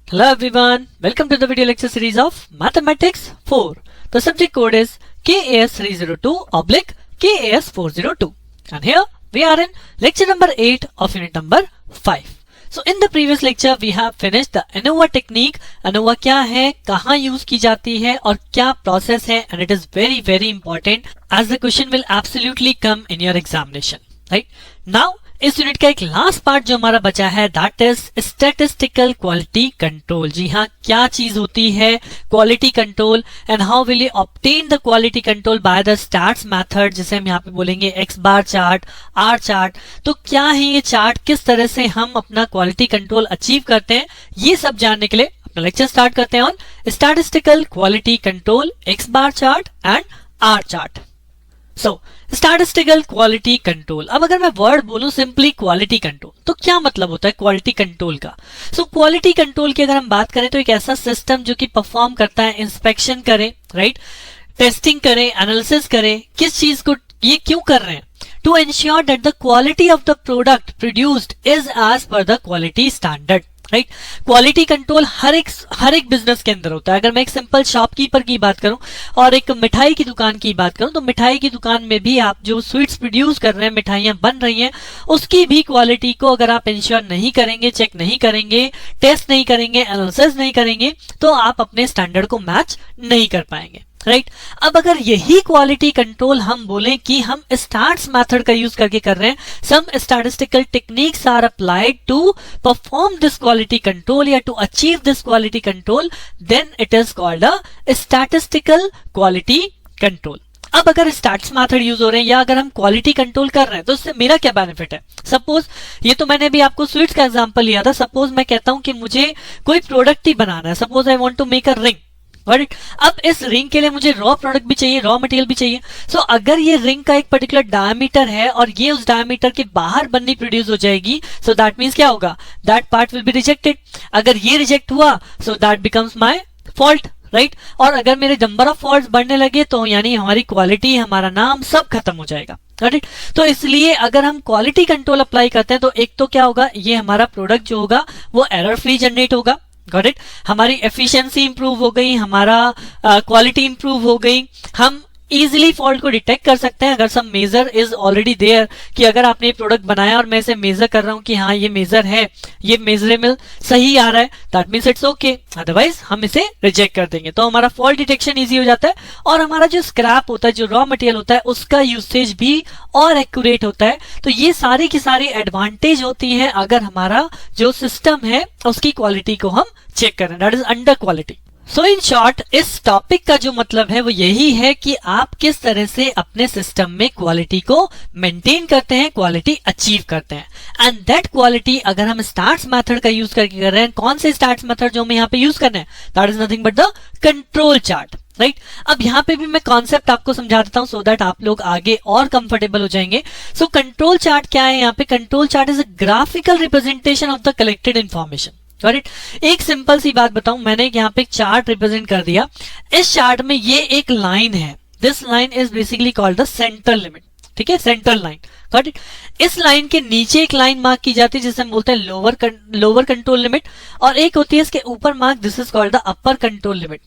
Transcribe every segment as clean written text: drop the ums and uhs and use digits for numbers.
Hello everyone, welcome to the video lecture series of Mathematics 4. The subject code is KAS302/KAS402 and here we are in lecture number 8 of unit number 5. So in the previous lecture we have finished the ANOVA technique. ANOVA क्या है, कहाँ use की जाती है और क्या process है, and it is very very important as the question will absolutely come in your examination. Right? Now इस यूनिट का एक लास्ट पार्ट जो हमारा बचा है that is statistical quality control. जी हाँ, क्या चीज होती है quality control and how will you obtain the quality control by the stats method, जिसे हम यहाँ पे बोलेंगे X bar chart, R chart. तो क्या है ये चार्ट, किस तरह से हम अपना क्वालिटी कंट्रोल अचीव करते हैं, ये सब जानने के लिए अपना लेक्चर स्टार्ट करते हैं on statistical quality control, X bar chart and R chart. So statistical quality control. अब अगर मैं वर्ड बोलूं सिंपली क्वालिटी कंट्रोल, तो क्या मतलब होता है क्वालिटी कंट्रोल का? सो क्वालिटी कंट्रोल की अगर हम बात करें तो एक ऐसा सिस्टम जो कि परफॉर्म करता है, इंस्पेक्शन करे, राइट, टेस्टिंग करे, एनालिसिस करे, किस चीज को ये क्यों कर रहे हैं, to ensure that the quality of the product produced is as per the quality standard. Right, quality control हर एक बिजनेस के अंदर होता है. अगर मैं एक सिंपल शॉपकीपर की बात करूं और एक मिठाई की दुकान की बात करूं, तो मिठाई की दुकान में भी आप जो स्वीट्स प्रोड्यूस कर रहे हैं, मिठाइयां बन रही हैं, उसकी भी क्वालिटी को अगर आप इंश्योर नहीं करेंगे, चेक नहीं करेंगे, टेस्ट नहीं करेंगे, एनालिसिस नहीं करेंगे, तो आप अपने स्टैंडर्ड को मैच नहीं कर पाएंगे. राइट, अब अगर यही क्वालिटी कंट्रोल हम बोलें कि हम स्टैट्स मेथड का यूज करके कर रहे हैं, some statistical techniques are applied to perform this quality control या to achieve this quality control, then it is called a statistical quality control. अब अगर स्टैट्स मेथड यूज हो रहे हैं या अगर हम क्वालिटी कंट्रोल कर रहे हैं तो इससे मेरा क्या बेनिफिट है? सपोज ये तो मैंने भी आपको स्वीट्स का एग्जांपल लिया था. सपोज मैं कहता हूं कि मुझे कोई प्रोडक्ट ही बनाना है, suppose I want to make a ring. Right, अब इस रिंग के लिए मुझे रॉ प्रोडक्ट भी चाहिए, रॉ मटेरियल भी चाहिए. सो अगर ये रिंग का एक पर्टिकुलर डायमीटर है और ये उस डायमीटर के बाहर बननी प्रोड्यूस हो जाएगी, सो दैट मींस क्या होगा, that part will be rejected. अगर ये रिजेक्ट हुआ so that becomes my fault. Right, और अगर मेरे नंबर ऑफ फॉल्ट्स बढ़ने लगे तो यानी हमारी क्वालिटी, हमारा नाम सब खत्म हो जाएगा. राइट, तो इसलिए अगर हम क्वालिटी कंट्रोल अप्लाई करते हैं तो एक तो क्या होगा, ये हमारा प्रोडक्ट जो होगा वो एरर फ्री जनरेट होगा. गॉट इट, हमारी एफिशिएंसी इंप्रूव हो गई, हमारा क्वालिटी इंप्रूव हो गई, हम इजीली फॉल्ट को डिटेक्ट कर सकते हैं. अगर some measure is already there कि अगर आपने ये प्रोडक्ट बनाया और मैं इसे मेजर कर रहा हूं कि हाँ ये मेजर है, ये मेजरेबल सही आ रहा है, that means it's okay, otherwise हम इसे रिजेक्ट कर देंगे. तो हमारा फॉल्ट डिटेक्शन इजी हो जाता है और हमारा जो स्क्रैप होता है, जो रॉ मटेरियल होता है, उसका यूसेज भी और एक्यूरेट होता है. तो ये सारी की सारी एडवांटेज होती है अगर हमारा जो सिस्टम है उसकी क्वालिटी को हम चेक करें, that is under quality. So in short इस टॉपिक का जो मतलब है वो यही है कि आप किस तरह से अपने सिस्टम में क्वालिटी को मेंटेन करते हैं, क्वालिटी अचीव करते हैं. एंड दैट क्वालिटी अगर हम स्टैट्स मेथड का यूज करके कर रहे हैं, कौन से स्टैट्स मेथड जो हमें यहाँ पे यूज करना है, that is nothing but the control chart. Right, अब यहाँ पे भी मैं कॉन्सेप्ट आपको समझा देता हूँ सो दैट आप लोग आगे और कंफर्टेबल हो जाएंगे. सो कंट्रोल चार्ट क्या है? यहाँ पे control chart is a graphical representation of the collected information. Right, एक सिंपल सी बात बताऊं, मैंने यहाँ पे एक चार्ट रिप्रेजेंट कर दिया. इस चार्ट में ये एक लाइन है, this line is basically called the central limit. ठीक है, सेंट्रल लाइन. गॉट इट, इस लाइन के नीचे एक लाइन मार्क की जाती है जिसे हम बोलते हैं लोअर कंट्रोल लिमिट, और एक होती है इसके ऊपर mark, this is called the upper control limit.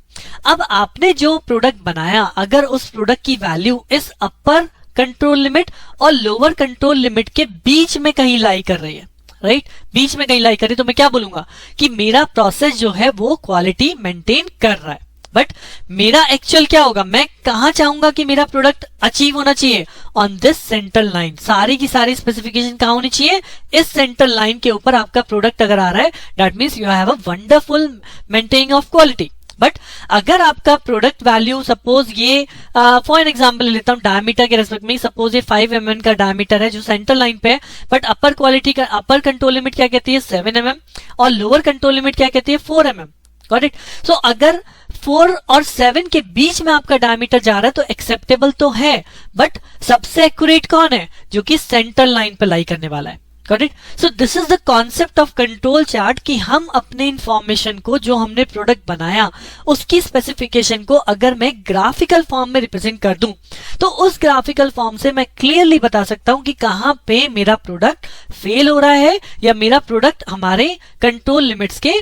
अब आपने जो प्रोडक्ट बनाया, अगर उस प्रोडक्ट की वैल्यू इस अपर कंट्रोल लिमिट और लोअर कंट्रोल लिमिट के बीच में कहीं लाई कर रही है, राइट, बीच में कहीं लाई करी, तो मैं क्या बोलूंगा कि मेरा प्रोसेस जो है वो क्वालिटी मेंटेन कर रहा है. बट मेरा एक्चुअल क्या होगा, मैं कहां चाहूंगा कि मेरा प्रोडक्ट अचीव होना चाहिए, ऑन दिस सेंट्रल लाइन. सारी की सारी स्पेसिफिकेशन कहां होनी चाहिए, इस सेंट्रल लाइन के ऊपर आपका प्रोडक्ट अगर आ रहा है, that means you have a wonderful maintaining of quality. But अगर आपका प्रोडक्ट वैल्यू सपोज ये फॉर एन एग्जांपल ले लेता हूं, डायमीटर के रेस्पेक्ट में, सपोज ये 5 mm का डायमीटर है जो सेंट्रल लाइन पे है, बट अपर क्वालिटी का अपर कंट्रोल लिमिट क्या कहती है, 7 mm, और लोअर कंट्रोल लिमिट क्या कहती है, 4 mm. गॉट इट, सो अगर 4 और 7 के बीच में आपका डायमीटर जा रहा है तो एक्सेप्टेबल तो है, बट सबसे एक्यूरेट कौन है, जो कि सेंट्रल लाइन पे लाई करने वाला है. Got it? So this is the concept of control chart कि हम अपने इंफॉर्मेशन को, जो हमने प्रोडक्ट बनाया, उसकी स्पेसिफिकेशन को अगर मैं ग्राफिकल फॉर्म में रिप्रेजेंट कर दूं तो उस ग्राफिकल फॉर्म से मैं क्लियरली बता सकता हूं कि कहां पे मेरा प्रोडक्ट फेल हो रहा है या मेरा प्रोडक्ट हमारे कंट्रोल लिमिट्स के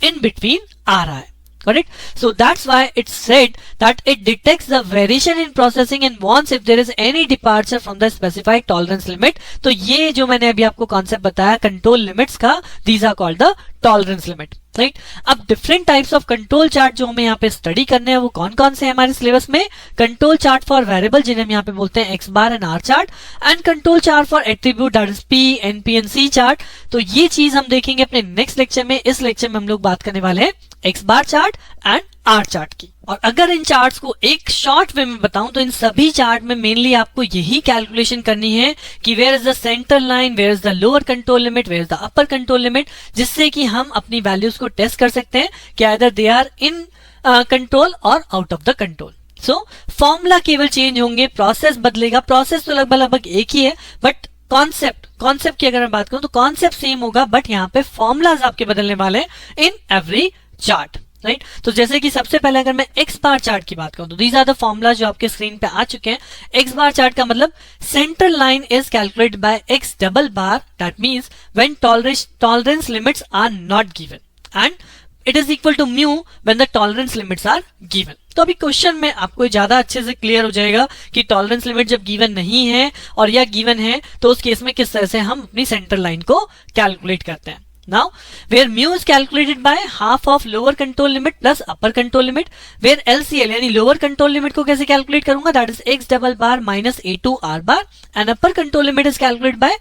इन बिटवीन आ रहा है. Correct? So that's why it's said that it detects the variation in processing and warns if there is any departure from the specified tolerance limit. तो ये जो मैंने अभी आपको कॉन्सेप्ट बताया कंट्रोल लिमिट्स का, these are called the tolerance limit. Right. अब different types of control chart जो हमें यहाँ पे स्टडी करने हैं वो कौन कौन से हैं हमारे सिलेबस में. कंट्रोल चार्ट फॉर वेरिएबल जिन्हें हम यहाँ पे बोलते हैं X bar and R chart, and control chart for attribute that is P, NP and C chart. तो ये चीज हम देखेंगे अपने नेक्स्ट लेक्चर में. इस लेक्चर में हम लोग बात करने वाले हैं X bar chart and R chart की. और अगर इन चार्ट्स को एक शॉर्ट वे में बताऊं तो इन सभी चार्ट में मेनली आपको यही कैलकुलेशन करनी है कि where is the centre line, where is the lower control limit, where is the upper control limit, जिससे कि हम अपनी वैल्यूज को टेस्ट कर सकते हैं कि either they are in control और out of the control. So formula केवल चेंज होंगे, प्रोसेस बदलेगा. प्रोसेस तो लगभग एक ही है, बट कॉन्सेप्ट की अगर मैं बात करूं तो कॉन्सेप्ट सेम होगा, बट यहाँ पे फॉर्मूलाज आपके बदलने वाले हैं इन एवरी चार्ट. राइट. तो जैसे कि सबसे पहले अगर मैं एक्स बार चार्ट की बात करूं तो दीज आर द फॉर्मूला जो आपके स्क्रीन पे आ चुके हैं. एक्स बार चार्ट का मतलब centre line is calculated by X double bar, that means when tolerance limits are not given, and it is equal to mu when the tolerance limits are given. तो अभी question में आपको ज्यादा अच्छे से clear हो जाएगा कि टॉलरेंस लिमिट जब गिवन नहीं है और या गिवन है तो उस केस में किस तरह से हम अपनी सेंटर लाइन को कैलकुलेट करते हैं. Now, where mu is calculated by half of lower control limit plus upper control limit, where LCL यानी lower control limit को कैसे calculate करूंगा, that is x double bar minus a2 r bar, and upper control limit is calculated by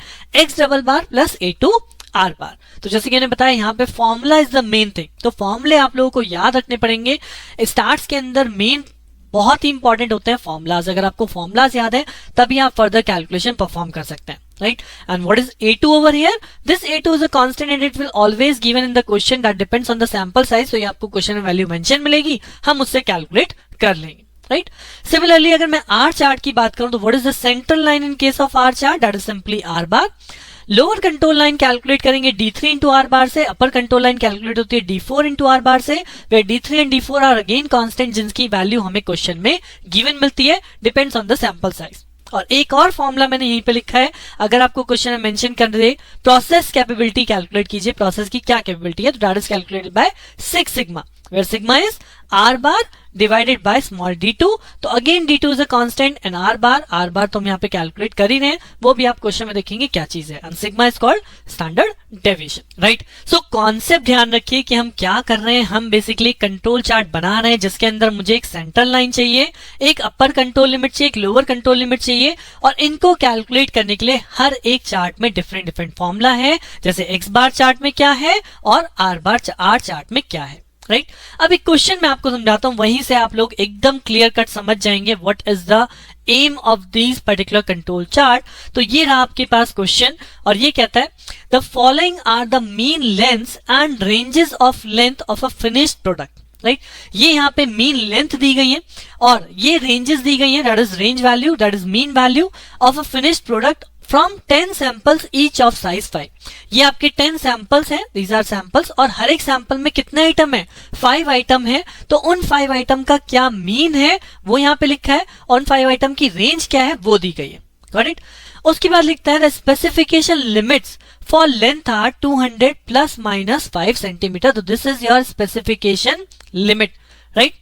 x double bar plus a2 r bar. तो जैसे कि मैंने बताया यहाँ पे formula is the main thing. तो फॉर्मूले आप लोगों को याद रखने पड़ेंगे. स्टार्ट्स के अंदर मेन बहुत ही इंपॉर्टेंट होते हैं फॉर्मूलाज. अगर आपको फॉर्मूलाज याद है तभी आप फर्दर कैलकुलेशन परफॉर्म कर सकते हैं. Right? And what is A2 over here? This A2 is a constant and it will always given in the question that depends on the sample size. So ये आपको question में value mention मिलेगी, हम उससे calculate कर लेंगे. Right. Similarly अगर मैं आर चार्ट की बात करूं तो what is the central line in case of R chart, that is simply R bar. Lower control line calculate करेंगे D3 इंटू आर बार से, अपर कंट्रोल लाइन कैलकुलेट होती है D4 इंटू आर बार से, वे D3 and D4 are again constant जिनकी value हमें question में given मिलती है, depends on the sample size. और एक और फॉर्मूला मैंने यहीं पे लिखा है, अगर आपको क्वेश्चन में मेंशन कर दे प्रोसेस कैपेबिलिटी कैलकुलेट कीजिए, प्रोसेस की क्या कैपेबिलिटी है, तो that is calculated by 6 sigma, where sigma is R bar divided by small d2. तो again d2 is a constant and R bar तो हम यहाँ पे कैलकुलेट कर ही रहे हैं, वो भी आप क्वेश्चन में देखेंगे क्या चीज है. And sigma is called standard deviation. Right. So concept ध्यान रखिए कि हम क्या कर रहे हैं. हम बेसिकली कंट्रोल चार्ट बना रहे हैं जिसके अंदर मुझे एक सेंट्रल लाइन चाहिए, एक अपर कंट्रोल लिमिट चाहिए, एक लोअर कंट्रोल लिमिट चाहिए, और इनको कैलकुलेट करने के लिए हर एक चार्ट में डिफरेंट फॉर्मूला है. जैसे एक्स बार चार्ट में क्या है और आर चार्ट में क्या है. राइट. अब एक क्वेश्चन मैं आपको समझाता हूं, वहीं से आप लोग एकदम क्लियर कट समझ जाएंगे what is the aim of this particular control chart. तो ये रहा आपके पास क्वेश्चन और ये कहता है the following are the mean lengths and ranges of length of a finished product. Right. ये यहाँ पे मीन लेंथ दी गई है और ये रेंजेस दी गई है, that is range value, that is mean value of a finished product from 10 samples each of size 5. ये आपके 10 सैंपल्स हैं, दीज आर सैंपल्स, और हर एक सैंपल में कितने आइटम है, 5 आइटम है. तो उन 5 आइटम का क्या मीन है वो यहाँ पे लिखा है, और उन 5 आइटम की रेंज क्या है वो दी गई है. Got it. उसके बाद लिखता है the specification limits for length are 200 plus minus 5 centimetre. तो this is your specification limit. Right.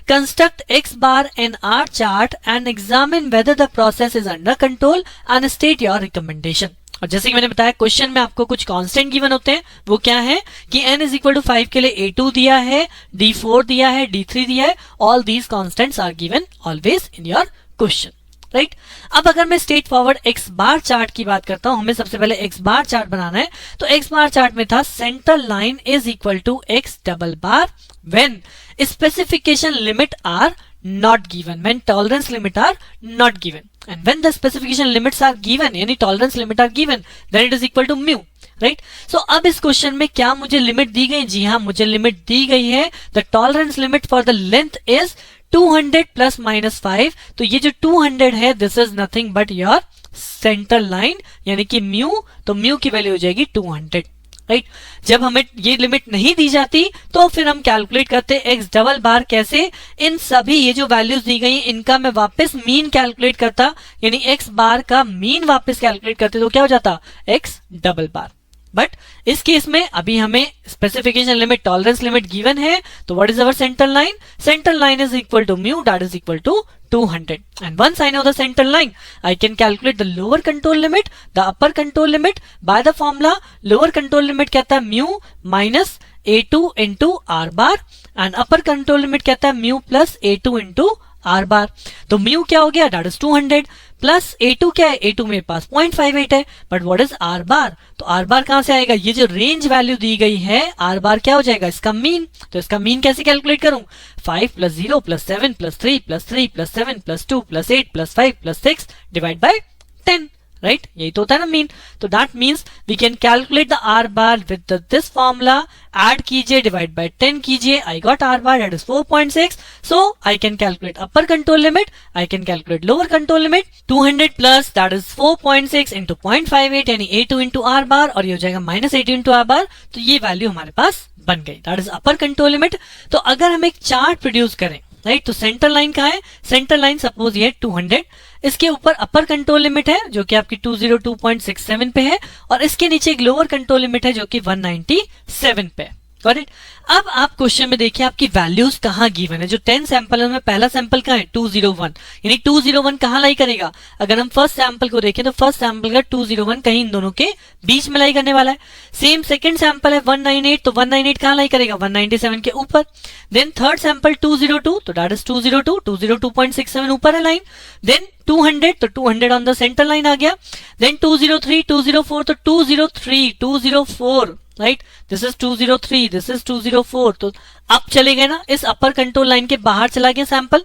Construct X bar and R chart and examine whether the process is under control and state your recommendation. और जैसे कि मैंने बताया question में आपको कुछ constant given होते हैं, वो क्या है कि n इज इक्वल टू 5 के लिए A2 दिया है, D4 दिया है, D3 दिया है. All these constants are given always in your question. Right. अब अगर मैं straightforward X bar chart की बात करता हूं, हमें सबसे पहले एक्स बार चार्ट बनाना है. तो एक्स बार चार्ट में था central line is equal to X double bar when specification limit are not given, when tolerance limit are not given, and when the specification limits are given यानी tolerance limit are given, then it is equal to mu. Right. So अब इस question में क्या मुझे limit दी गई, जी हाँ मुझे limit दी गई है. The tolerance limit for the length is 200 plus minus 5. तो ये जो 200 है this is nothing but your central line यानी कि म्यू. तो म्यू की वैल्यू हो जाएगी 200. राइट. जब हमें ये लिमिट नहीं दी जाती तो फिर हम कैलकुलेट करते हैं एक्स डबल बार. कैसे, इन सभी ये जो वैल्यूज दी गई इनका मैं वापस मीन कैलकुलेट करता, यानी एक्स बार का मीन वापस कैलकुलेट करते तो क्या हो जाता, एक्स डबल बार. बट इस केस में अभी हमें specification limit, tolerance limit given है, तो what is our central line? Central line is equal to mu, that is equal to 200. And once I know the central line, I can calculate the lower control limit, the upper control limit by the formula. Lower control limit कहता है mu minus A2 into R bar and upper control limit कहता है mu plus A2 into R bar. तो mu क्या हो गया? That is 200 plus A2 क्या है? A2 मेरे पास 0.58 है, बट व्हाट इज R बार? तो R बार कहां से आएगा? ये जो रेंज वैल्यू दी गई है R बार क्या हो जाएगा? इसका मीन. तो इसका मीन कैसे कैलकुलेट करूं? 5 plus 0 plus 7 plus 3 plus 3 plus 7 plus 2 plus 8 plus 5 plus 6 divide by 10. Right, यही तो होता है ना मीन. तो that means we can calculate the R bar with this formula. Add कीजिए, डिवाइड बाय 10 कीजिए. I got R bar that is 4.6. So I can calculate upper control limit, I can calculate lower control limit. 200 plus that is 4.6 into 0.58 यानी A2 into R बार, और ये हो जाएगा minus 18 into R बार. तो ये value हमारे पास बन गई, that is upper control limit. तो अगर हम एक चार्ट प्रोड्यूस करें, राइट, तो सेंट्रल लाइन कहाँ है? सेंट्रल लाइन सपोज ये 200, इसके ऊपर अपर कंट्रोल लिमिट है जो कि आपकी 202.67 पे है, और इसके नीचे एक लोअर कंट्रोल लिमिट है जो कि 197 पे है. Got it? अब आप क्वेश्चन में देखिए आपकी वैल्यूज कहाँ गिवन है. जो 10 सैंपल है में पहला सैंपल कहाँ है? 201. यानी 201 कहाँ लाई करेगा? अगर हम फर्स्ट सैंपल को देखें तो फर्स्ट सैंपल का 201 कहीं इन दोनों के बीच में लाई करने वाला है. सेम सेकंड सैंपल है 198, तो 198 कहाँ लाई करेगा? 197 के ऊपर. देन थर्ड सैंपल 202, तो दैट इज 202.67 ऊपर है लाइन. देन 200, तो 200 ऑन द सेंटर लाइन आ गया. देन 203, 204, तो 203, 204, right, this is 203, this is 204. तो अब चले गए ना, इस अपर कंट्रोल लाइन के बाहर चला गया सैंपल.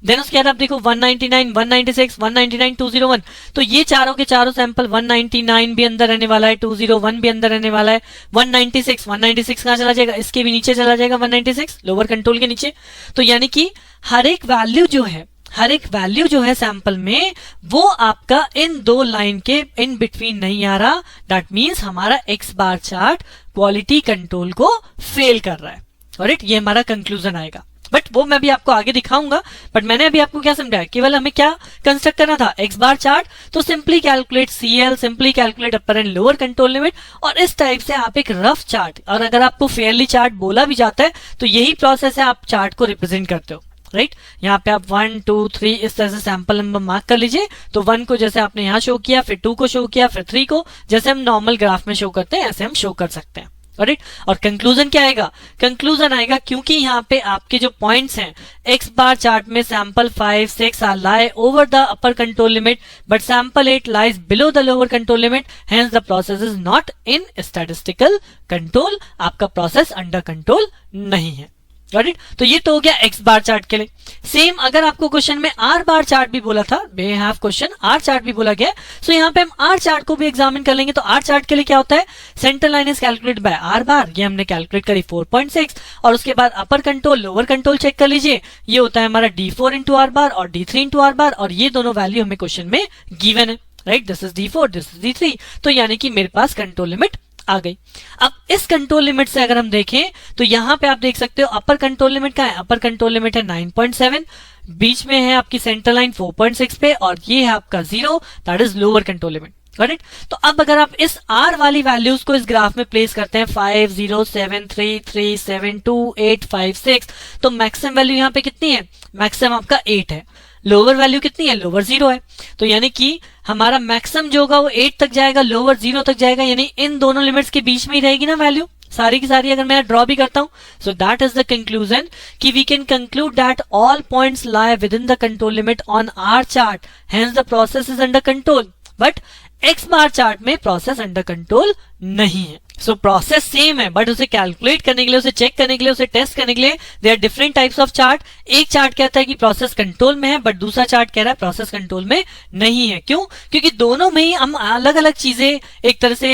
देन उसके बाद आप देखो 199, 196, 199, 201. तो ये चारों के चारों सैंपल 199 भी अंदर रहने वाला है, 201 भी अंदर रहने वाला है. 196 कहां चला जाएगा? इसके भी नीचे चला जाएगा 196, लोअर कंट्रोल के नीचे. तो यानी कि हर एक वैल्यू जो है सैंपल में, वो आपका इन दो लाइन के इन बिटवीन नहीं आ रहा. दैट मीन्स हमारा x bar chart quality control को फेल कर रहा है. ऑलराइट, ये हमारा कंक्लूजन आएगा, बट वो मैं भी आपको आगे दिखाऊंगा. बट मैंने अभी आपको क्या समझाया? केवल हमें क्या कंस्ट्रक्ट करना था? X bar chart. तो simply calculate CL, simply calculate upper and lower control limit, और इस टाइप से आप एक रफ चार्ट, और अगर आपको फेयरली चार्ट बोला भी जाता है तो यही प्रोसेस है, आप चार्ट को रिप्रेजेंट करते हो. राइट, यहाँ पे आप 1, 2, 3 इस तरह से सैंपल नंबर मार्क कर लीजिए. तो 1 को जैसे आपने यहाँ शो किया, फिर 2 को शो किया, फिर 3 को, जैसे हम नॉर्मल ग्राफ में शो करते हैं ऐसे हम शो कर सकते हैं. राइट, और कंक्लूजन क्या आएगा? कंक्लूजन आएगा क्योंकि यहाँ पे आपके जो पॉइंट्स हैं एक्स बार चार्ट में, sample 5, 6 are lie over the upper control limit, but sample 8 lies below the lower control limit, hence the process is not in statistical control. आपका प्रोसेस अंडर कंट्रोल नहीं है. Got it? तो ये तो हो गया x bar chart के लिए. सेम अगर आपको क्वेश्चन में आर बार चार्ट भी बोला था, वे हैव क्वेश्चन आर चार्ट भी बोला गया, सो यहाँ पे हम आर चार्ट को भी एग्जामिन कर लेंगे. तो आर चार्ट के लिए क्या होता है? Central line is calculate by R bar, ये हमने कैलकुलेट करी 4.6, और उसके बाद upper control lower control check कर लीजिए, ये होता है हमारा D4 इंटू आर बार और D3 इंटू आर बार, और ये दोनों वैल्यू हमें क्वेश्चन में गिवन है. Right, this is D4, this is D3. तो यानी कि मेरे पास कंट्रोल लिमिट आ गई. अब इस कंट्रोल लिमिट से अगर हम देखें तो यहां पे आप देख सकते हो अपर कंट्रोल लिमिट का है, अपर कंट्रोल लिमिट है 9.7, बीच में है आपकी सेंट्रल लाइन 4.6 पे, और ये है आपका 0, that is lower control limit. Correct? तो अब अगर आप इस R वाली वैल्यूज को इस ग्राफ में प्लेस करते हैं 5, 0, 7, 3, 3, 7, 2, 8, 5, 6, तो मैक्सिमम वैल्यू यहाँ पे कितनी है? मैक्सिमम आपका 8 है. लोअर वैल्यू कितनी है? लोअर 0 है. तो यानी कि हमारा मैक्सिमम जो होगा वो 8 तक जाएगा, लोअर 0 तक जाएगा, यानी इन दोनों लिमिट्स के बीच में ही रहेगी ना वैल्यू सारी की सारी. अगर मैं ड्रॉ भी करता हूं, so that is the conclusion कि we can conclude that all points lie within the control limit on R chart, hence the process is under control. But X bar chart में process under control नहीं है. So process same है, but उसे calculate करने के लिए, उसे check करने के लिए, उसे टेस्ट करने के लिए there are different types of chart. एक चार्ट कहता है कि प्रोसेस कंट्रोल में है, बट दूसरा चार्ट कह रहा है प्रोसेस कंट्रोल में नहीं है. क्यों? क्योंकि दोनों में ही हम अलग अलग चीजें एक तरह से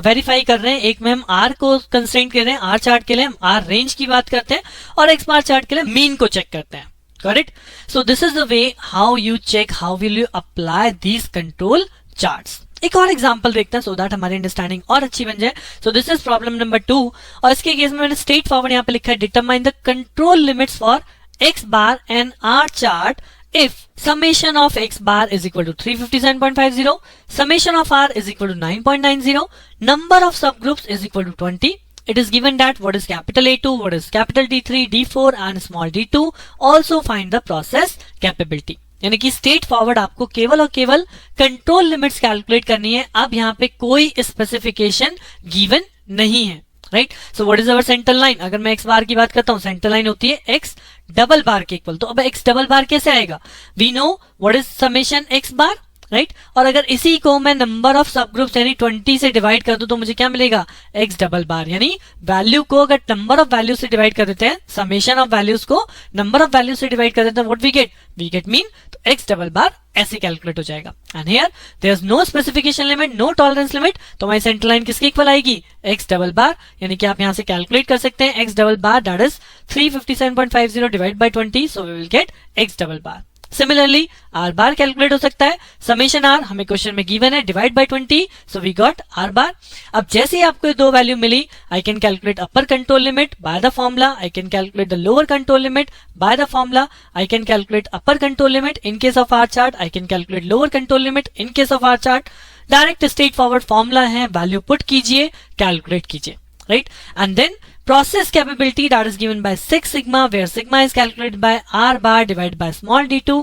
वेरीफाई कर रहे हैं. एक में हम आर को कंस्ट्रेंट कर रहे हैं, आर चार्ट के लिए हम आर रेंज की बात करते हैं, और एक्स बार चार्ट के लिए मीन को चेक करते हैं. Correct? So this is the way how you check, how will you apply these control charts. एक और एग्जांपल देखते हैं सो दैट हमारी अंडरस्टैंडिंग और अच्छी बन जाए. सो दिस इज प्रॉब्लम नंबर 2, और इसके केस में मैंने स्ट्रेट फॉरवर्ड यहाँ पे लिखा है determine the control limits for X bar and R chart if summation of x bar is equal to 357.50, summation of r is equal to 9.90, number of subgroups is equal to 20, it is given that what is capital A2, what is capital D3, D4 and small d2. Also find the process capability. यानी कि straight forward आपको केवल और केवल control limits calculate करनी है. अब यहाँ पे कोई स्पेसिफिकेशन गिवन नहीं है, right. So what is our central line? अगर मैं एक्स बार की बात करता हूँ, सेंट्रल लाइन होती है एक्स डबल बार के इक्वल. तो अब एक्स डबल बार कैसे आएगा? We know what is summation X bar, right. और अगर इसी को मैं नंबर ऑफ सब ग्रुप्स यानी 20 से डिवाइड कर दूं तो मुझे क्या मिलेगा? X double bar. यानी वैल्यू को अगर नंबर ऑफ वैल्यू से डिवाइड कर देते हैं, समेशन ऑफ वैल्यूज को नंबर ऑफ वैल्यू से डिवाइड कर देते हैं, व्हाट वी गेट मीन तो एक्स डबल बार ऐसे कैलकुलेट हो जाएगा. And here there is no specification limit, no tolerance limit. तो हमारी सेंट्रल लाइन किसके इक्वल आएगी? X double bar. यानी कि आप यहां से कैलकुलेट कर सकते हैं X double bar that is 357.50 divide by 20. So we will get X double bar. Similarly R bar calculate हो सकता है. समेशन आर हमें क्वेश्चन में गिवन है, divide by 20, so we got R bar. अब जैसे ही आपको दो वैल्यू मिली, I can calculate upper control limit by the formula, I can calculate the lower control limit by the formula, I can calculate upper control limit in case of R chart, I can calculate lower control limit in case of R chart. Direct straightforward formula है, value put कीजिए, calculate कीजिए, right. And then process capability that is given by 6 sigma, where sigma is calculated by r bar divided by small d2.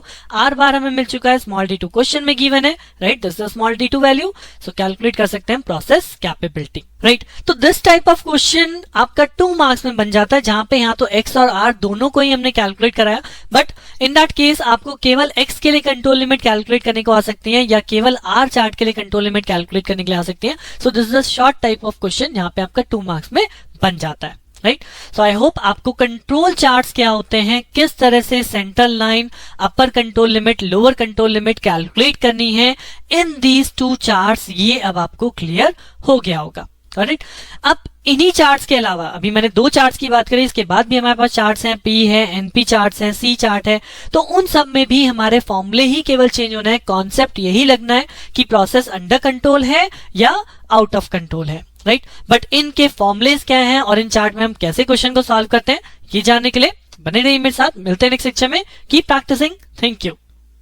r bar हमें मिल चुका है, small d2 question में given है, right. this is the small d2 value, so calculate कर सकते हैं process capability, right. तो this type of question आपका 2 मार्क्स में बन जाता है, जहां पे यहाँ तो x और r दोनों को ही हमने कैलकुलेट कराया, बट इन दैट केस आपको केवल x के लिए कंट्रोल लिमिट कैलकुलेट करने को आ सकती है, या केवल r चार्ट के लिए कंट्रोल लिमिट कैलकुलेट करने के लिए आ सकती है. सो this is a short type of question जहां पे आपका 2 मार्क्स में बन जाता है, राइट. सो आई होप आपको कंट्रोल चार्ट्स क्या होते हैं, किस तरह से सेंट्रल लाइन, अपर control limit, lower control limit calculate करनी है इन दीज 2 चार्ट्स, ये अब आपको क्लियर हो गया होगा, राइट. अब इन्हीं चार्ट्स के अलावा अभी मैंने 2 चार्ट्स की बात करी, इसके बाद भी हमारे पास चार्ट्स हैं, पी है, एनपी चार्ट्स हैं, सी चार्ट है. तो उन सब में भी हमारे फॉर्मूले ही केवल चेंज होना है, कॉन्सेप्ट यही लगना है कि प्रोसेस अंडर कंट्रोल है या आउट ऑफ कंट्रोल है, राइट. बट इनके फॉर्मुलेस क्या हैं और इन चार्ट में हम कैसे क्वेश्चन को सॉल्व करते हैं, ये जानने के लिए बने रहिए मेरे साथ. मिलते हैं नेक्स्ट सेक्शन में. Keep practising. Thank you.